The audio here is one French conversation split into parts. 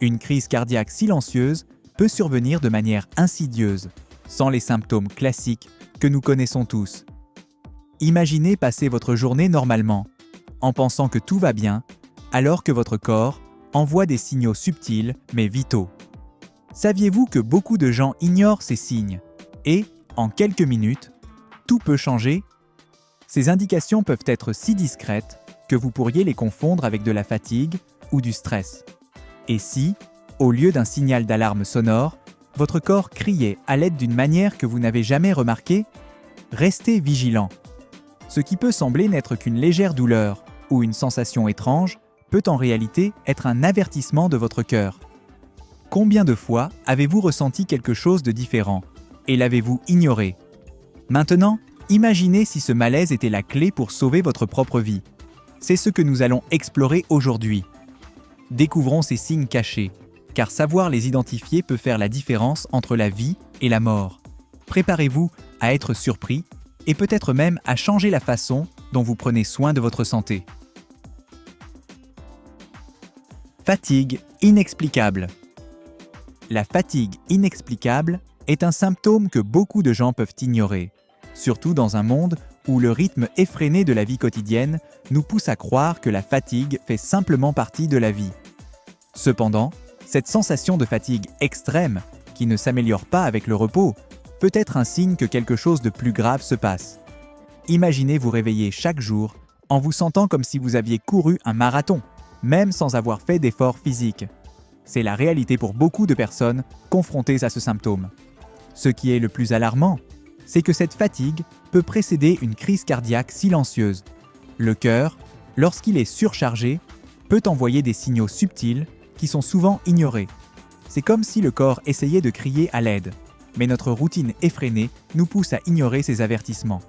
Une crise cardiaque silencieuse peut survenir de manière insidieuse, sans les symptômes classiques que nous connaissons tous. Imaginez passer votre journée normalement, en pensant que tout va bien, alors que votre corps envoie des signaux subtils mais vitaux. Saviez-vous que beaucoup de gens ignorent ces signes et, en quelques minutes, tout peut changer? Ces indications peuvent être si discrètes que vous pourriez les confondre avec de la fatigue ou du stress. Et si, au lieu d'un signal d'alarme sonore, votre corps criait à l'aide d'une manière que vous n'avez jamais remarquée? Restez vigilant. Ce qui peut sembler n'être qu'une légère douleur ou une sensation étrange peut en réalité être un avertissement de votre cœur. Combien de fois avez-vous ressenti quelque chose de différent et l'avez-vous ignoré? Maintenant, imaginez si ce malaise était la clé pour sauver votre propre vie. C'est ce que nous allons explorer aujourd'hui. Découvrons ces signes cachés, car savoir les identifier peut faire la différence entre la vie et la mort. Préparez-vous à être surpris et peut-être même à changer la façon dont vous prenez soin de votre santé. Fatigue inexplicable. La fatigue inexplicable est un symptôme que beaucoup de gens peuvent ignorer, surtout dans un monde où le rythme effréné de la vie quotidienne nous pousse à croire que la fatigue fait simplement partie de la vie. Cependant, cette sensation de fatigue extrême, qui ne s'améliore pas avec le repos, peut être un signe que quelque chose de plus grave se passe. Imaginez vous réveiller chaque jour en vous sentant comme si vous aviez couru un marathon, même sans avoir fait d'efforts physiques. C'est la réalité pour beaucoup de personnes confrontées à ce symptôme. Ce qui est le plus alarmant, c'est que cette fatigue peut précéder une crise cardiaque silencieuse. Le cœur, lorsqu'il est surchargé, peut envoyer des signaux subtils qui sont souvent ignorés. C'est comme si le corps essayait de crier à l'aide, mais notre routine effrénée nous pousse à ignorer ces avertissements.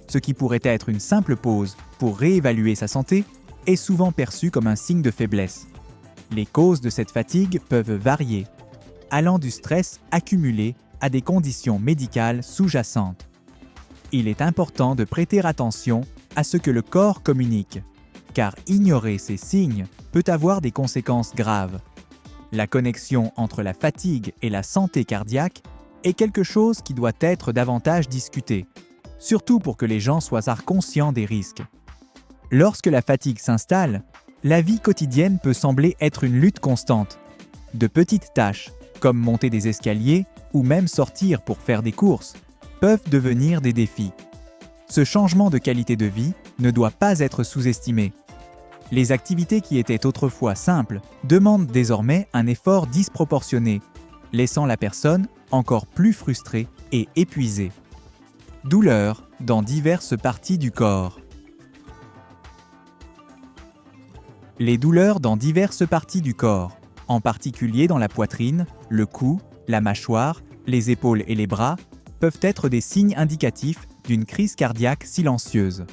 Ce qui pourrait être une simple pause pour réévaluer sa santé est souvent perçu comme un signe de faiblesse. Les causes de cette fatigue peuvent varier, allant du stress accumulé à des conditions médicales sous-jacentes. Il est important de prêter attention à ce que le corps communique, car ignorer ces signes peut avoir des conséquences graves. La connexion entre la fatigue et la santé cardiaque est quelque chose qui doit être davantage discuté, surtout pour que les gens soient conscients des risques. Lorsque la fatigue s'installe, la vie quotidienne peut sembler être une lutte constante. De petites tâches, comme monter des escaliers ou même sortir pour faire des courses, peuvent devenir des défis. Ce changement de qualité de vie ne doit pas être sous-estimé. Les activités qui étaient autrefois simples demandent désormais un effort disproportionné, laissant la personne encore plus frustrée et épuisée. Douleurs dans diverses parties du corps. Les douleurs dans diverses parties du corps, en particulier dans la poitrine, le cou, la mâchoire, les épaules et les bras, peuvent être des signes indicatifs d'une crise cardiaque silencieuse.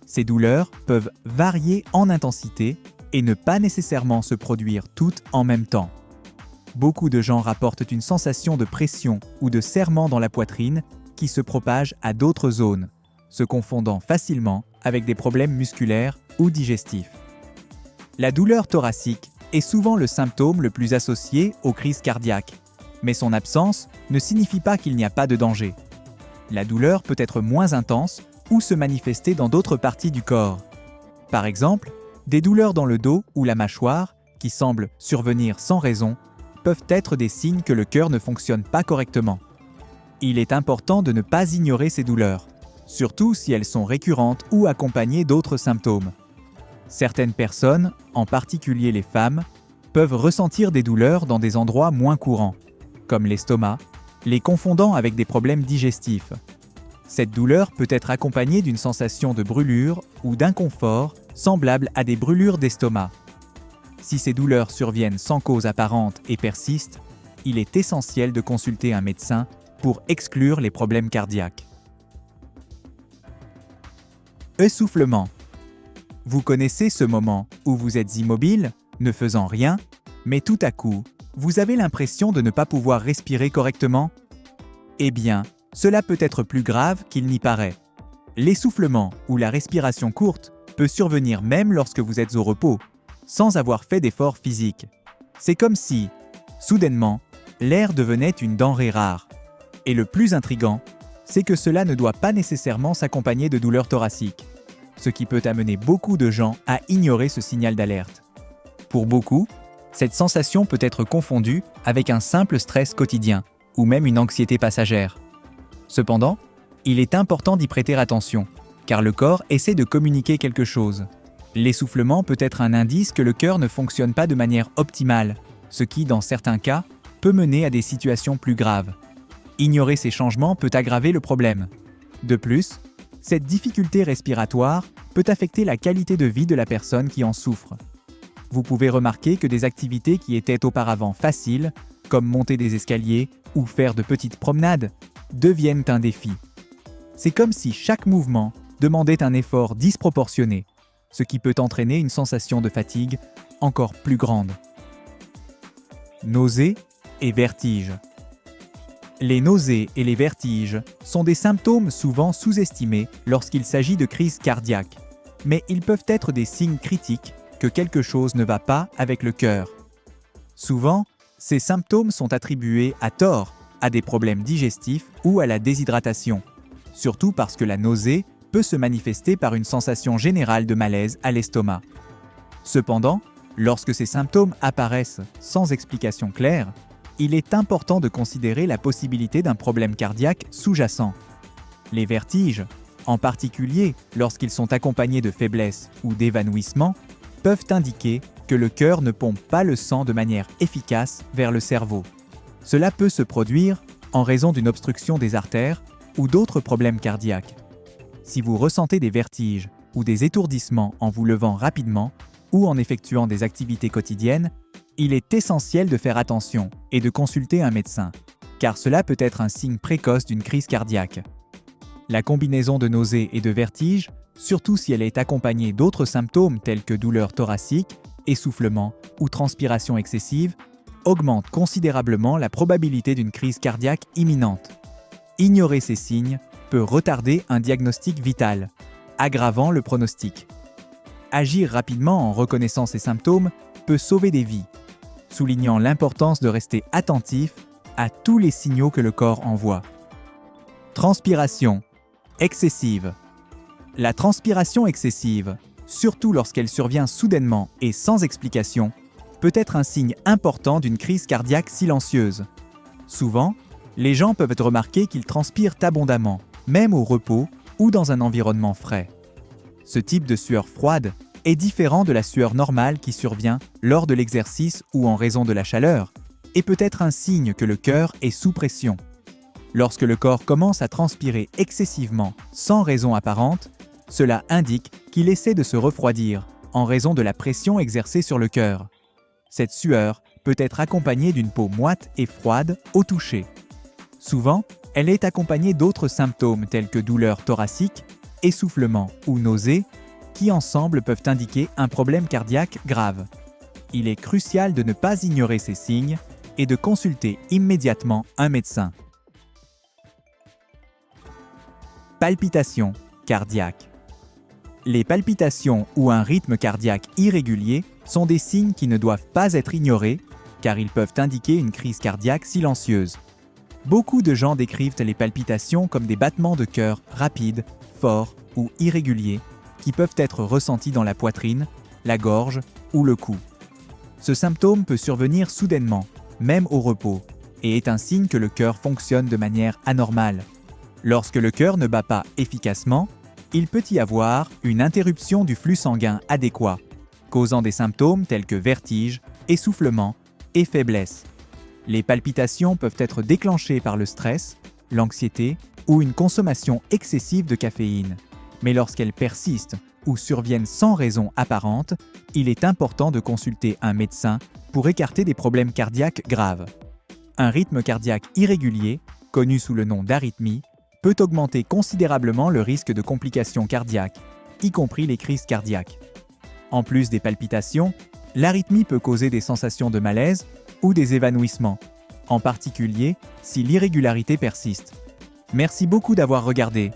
Ces douleurs peuvent varier en intensité et ne pas nécessairement se produire toutes en même temps. Beaucoup de gens rapportent une sensation de pression ou de serrement dans la poitrine qui se propage à d'autres zones, se confondant facilement avec des problèmes musculaires ou digestifs. La douleur thoracique est souvent le symptôme le plus associé aux crises cardiaques, mais son absence ne signifie pas qu'il n'y a pas de danger. La douleur peut être moins intense ou se manifester dans d'autres parties du corps. Par exemple, des douleurs dans le dos ou la mâchoire, qui semblent survenir sans raison, peuvent être des signes que le cœur ne fonctionne pas correctement. Il est important de ne pas ignorer ces douleurs, surtout si elles sont récurrentes ou accompagnées d'autres symptômes. Certaines personnes, en particulier les femmes, peuvent ressentir des douleurs dans des endroits moins courants, comme l'estomac, les confondant avec des problèmes digestifs. Cette douleur peut être accompagnée d'une sensation de brûlure ou d'inconfort semblable à des brûlures d'estomac. Si ces douleurs surviennent sans cause apparente et persistent, il est essentiel de consulter un médecin pour exclure les problèmes cardiaques. Essoufflement. Vous connaissez ce moment où vous êtes immobile, ne faisant rien, mais tout à coup, vous avez l'impression de ne pas pouvoir respirer correctement? Eh bien, cela peut être plus grave qu'il n'y paraît. L'essoufflement ou la respiration courte peut survenir même lorsque vous êtes au repos, sans avoir fait d'efforts physiques. C'est comme si, soudainement, l'air devenait une denrée rare. Et le plus intriguant, c'est que cela ne doit pas nécessairement s'accompagner de douleurs thoraciques, ce qui peut amener beaucoup de gens à ignorer ce signal d'alerte. Pour beaucoup, cette sensation peut être confondue avec un simple stress quotidien ou même une anxiété passagère. Cependant, il est important d'y prêter attention, car le corps essaie de communiquer quelque chose. L'essoufflement peut être un indice que le cœur ne fonctionne pas de manière optimale, ce qui, dans certains cas, peut mener à des situations plus graves. Ignorer ces changements peut aggraver le problème. De plus, cette difficulté respiratoire peut affecter la qualité de vie de la personne qui en souffre. Vous pouvez remarquer que des activités qui étaient auparavant faciles, comme monter des escaliers ou faire de petites promenades, deviennent un défi. C'est comme si chaque mouvement demandait un effort disproportionné, ce qui peut entraîner une sensation de fatigue encore plus grande. Nausées et vertiges. Les nausées et les vertiges sont des symptômes souvent sous-estimés lorsqu'il s'agit de crises cardiaques, mais ils peuvent être des signes critiques que quelque chose ne va pas avec le cœur. Souvent, ces symptômes sont attribués à tort à des problèmes digestifs ou à la déshydratation, surtout parce que la nausée peut se manifester par une sensation générale de malaise à l'estomac. Cependant, lorsque ces symptômes apparaissent sans explication claire, il est important de considérer la possibilité d'un problème cardiaque sous-jacent. Les vertiges, en particulier lorsqu'ils sont accompagnés de faiblesse ou d'évanouissement, peuvent indiquer que le cœur ne pompe pas le sang de manière efficace vers le cerveau. Cela peut se produire en raison d'une obstruction des artères ou d'autres problèmes cardiaques. Si vous ressentez des vertiges ou des étourdissements en vous levant rapidement ou en effectuant des activités quotidiennes, il est essentiel de faire attention et de consulter un médecin, car cela peut être un signe précoce d'une crise cardiaque. La combinaison de nausées et de vertiges, surtout si elle est accompagnée d'autres symptômes tels que douleurs thoraciques, essoufflement ou transpiration excessive, augmente considérablement la probabilité d'une crise cardiaque imminente. Ignorer ces signes peut retarder un diagnostic vital, aggravant le pronostic. Agir rapidement en reconnaissant ces symptômes peut sauver des vies, soulignant l'importance de rester attentif à tous les signaux que le corps envoie. Transpiration excessive. La transpiration excessive, surtout lorsqu'elle survient soudainement et sans explication, peut être un signe important d'une crise cardiaque silencieuse. Souvent, les gens peuvent remarquer qu'ils transpirent abondamment, même au repos ou dans un environnement frais. Ce type de sueur froide est différent de la sueur normale qui survient lors de l'exercice ou en raison de la chaleur, et peut être un signe que le cœur est sous pression. Lorsque le corps commence à transpirer excessivement sans raison apparente, cela indique qu'il essaie de se refroidir en raison de la pression exercée sur le cœur. Cette sueur peut être accompagnée d'une peau moite et froide au toucher. Souvent, elle est accompagnée d'autres symptômes tels que douleurs thoraciques, essoufflement ou nausées, qui ensemble peuvent indiquer un problème cardiaque grave. Il est crucial de ne pas ignorer ces signes et de consulter immédiatement un médecin. Palpitations cardiaques. Les palpitations ou un rythme cardiaque irrégulier sont des signes qui ne doivent pas être ignorés car ils peuvent indiquer une crise cardiaque silencieuse. Beaucoup de gens décrivent les palpitations comme des battements de cœur rapides, forts ou irréguliers qui peuvent être ressentis dans la poitrine, la gorge ou le cou. Ce symptôme peut survenir soudainement, même au repos, et est un signe que le cœur fonctionne de manière anormale. Lorsque le cœur ne bat pas efficacement, il peut y avoir une interruption du flux sanguin adéquat, causant des symptômes tels que vertige, essoufflement et faiblesse. Les palpitations peuvent être déclenchées par le stress, l'anxiété ou une consommation excessive de caféine. Mais lorsqu'elles persistent ou surviennent sans raison apparente, il est important de consulter un médecin pour écarter des problèmes cardiaques graves. Un rythme cardiaque irrégulier, connu sous le nom d'arythmie, peut augmenter considérablement le risque de complications cardiaques, y compris les crises cardiaques. En plus des palpitations, l'arythmie peut causer des sensations de malaise ou des évanouissements, en particulier si l'irrégularité persiste. Merci beaucoup d'avoir regardé.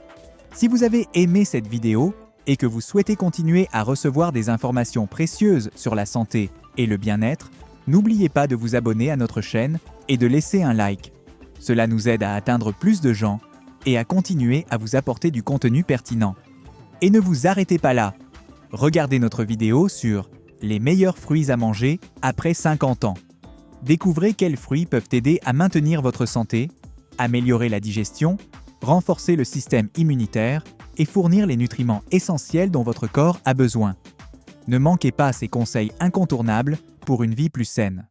Si vous avez aimé cette vidéo et que vous souhaitez continuer à recevoir des informations précieuses sur la santé et le bien-être, n'oubliez pas de vous abonner à notre chaîne et de laisser un like. Cela nous aide à atteindre plus de gens et à continuer à vous apporter du contenu pertinent. Et ne vous arrêtez pas là. Regardez notre vidéo sur les meilleurs fruits à manger après 50 ans. Découvrez quels fruits peuvent aider à maintenir votre santé, améliorer la digestion, renforcer le système immunitaire et fournir les nutriments essentiels dont votre corps a besoin. Ne manquez pas ces conseils incontournables pour une vie plus saine.